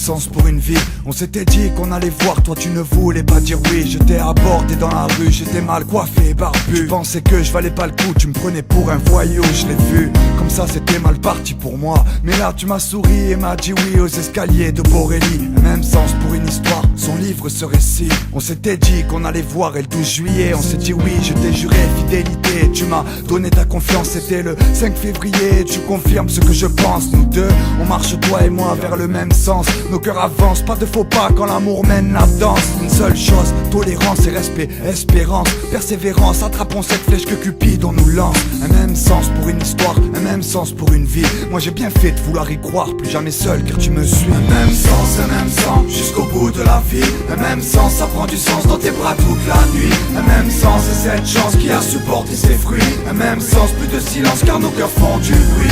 sens pour une vie. On s'était dit qu'on allait voir, toi tu ne voulais pas dire oui. Je t'ai abordé dans la rue, j'étais mal coiffé et barbu. Tu pensais que je valais pas le coup, tu me prenais pour un voyou, je l'ai vu. Comme ça c'était mal parti pour moi. Mais là tu m'as souri et m'as dit oui aux escaliers de Borély. Même sens pour une histoire, son livre ce récit. On s'était dit qu'on allait voir et le 12 juillet on s'est dit oui, je t'ai juré fidélité. Tu m'as donné ta confiance, c'était le 5 février. Tu confirmes ce que je pense, nous deux on marche toi et moi vers le même sens. Nos cœurs avancent, pas de faux pas quand l'amour mène la danse. Une seule chose, tolérance et respect, espérance, persévérance. Attrapons cette flèche que Cupid on nous lance. Un même sens pour une histoire, un même sens pour une vie. Moi j'ai bien fait de vouloir y croire, plus jamais seul car tu me suis. Un même sens jusqu'au bout de la vie. Un même sens, ça prend du sens dans tes bras toute la nuit. Un même sens, c'est cette chance qui a supporté ses fruits. Un même sens, plus de silence car nos cœurs font du bruit.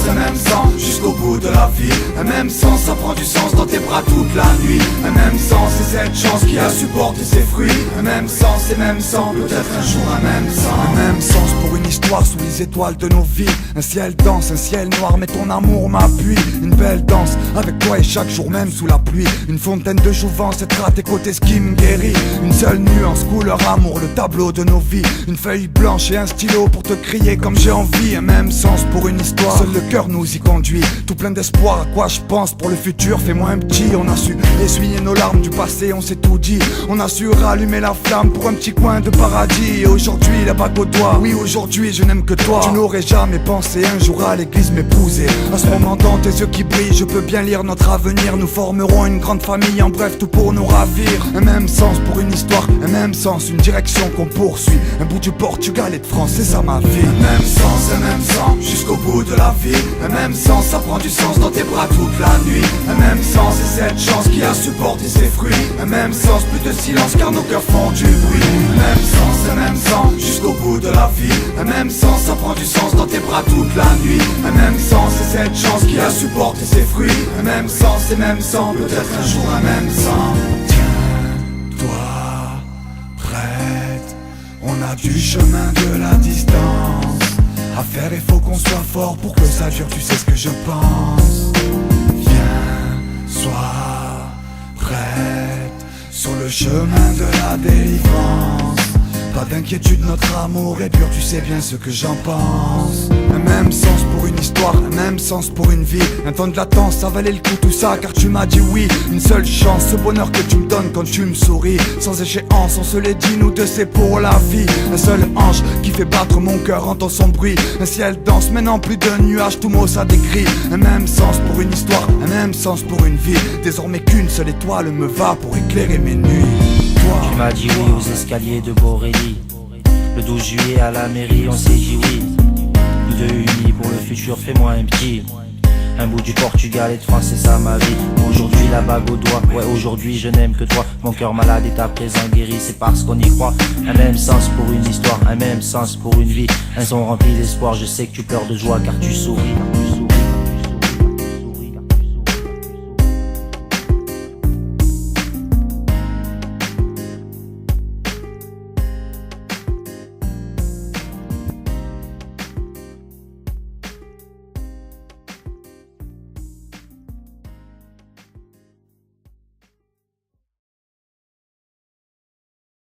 Un même sens jusqu'au bout de la vie. Un même sens, ça prend du sens dans tes bras toute la nuit. Un même sens, c'est cette chance qui a supporté ses fruits. Un même sens et même sang, peut-être un jour un même sens. Un même sens pour une histoire sous les étoiles de nos vies. Un ciel dense, un ciel noir, mais ton amour m'appuie. Une belle danse avec toi et chaque jour même sous la pluie. Une fontaine de jouvence, être à tes côtés ce qui me guérit. Une seule nuance, couleur amour, le tableau de nos vies. Une feuille blanche et un stylo pour te crier comme j'ai envie. Un même sens pour une histoire, seul le cœur nous y conduit. Tout plein d'espoir, à quoi je pense pour le futur, fais-moi un petit. On a su essuyer nos larmes du passé, on s'est tout dit. On a su rallumer la flamme pour un petit coin de paradis. Et aujourd'hui la bague au doigt, oui aujourd'hui je n'aime que toi. Tu n'aurais jamais pensé un jour à l'église m'épouser. À ce moment dans tes yeux qui brillent, je peux bien lire notre avenir. Nous formerons une grande famille, en bref tout pour nous ravir. Un même sens pour une histoire, un même sens, une direction qu'on poursuit. Un bout du Portugal et de France, c'est ça ma vie. Un même sens, jusqu'au bout de la vie. Un même sens, ça prend du sens dans tes bras toute la nuit. Un même sens, c'est cette chance qui a supporté ses fruits. Un même sens, plus de silence car nos cœurs font du bruit. Un même sens, jusqu'au bout de la vie. Un même sens, ça prend du sens dans tes bras toute la nuit. Un même sens, c'est cette chance qui a supporté ses fruits. Un même sens et même sang, peut-être un jour un même sang. Tiens-toi prête, on a du chemin de la distance à faire, il faut qu'on soit fort pour que ça dure, tu sais ce que je pense. Viens, sois prête sur le chemin de la délivrance. Pas d'inquiétude, notre amour est pur, tu sais bien ce que j'en pense. Un même sens pour une histoire, un même sens pour une vie. Un temps de latence, ça valait le coup tout ça car tu m'as dit oui. Une seule chance, ce bonheur que tu me donnes quand tu me souris. Sans échéance, on se l'est dit, nous deux c'est pour la vie. Un seul ange qui fait battre mon cœur, entend son bruit. Un ciel dense, maintenant plus de nuages, tout mot ça décrit. Un même sens pour une histoire, un même sens pour une vie. Désormais qu'une seule étoile me va pour éclairer mes nuits. Tu m'as dit oui aux escaliers de Borély. Le 12 juillet à la mairie on s'est dit oui. Nous deux unis pour le futur, fais-moi un petit. Un bout du Portugal et de France, c'est ça ma vie. Aujourd'hui la bague au doigt, ouais aujourd'hui je n'aime que toi. Mon cœur malade est à présent guéri, c'est parce qu'on y croit. Un même sens pour une histoire, un même sens pour une vie. Un son rempli d'espoir, je sais que tu pleures de joie car tu souris.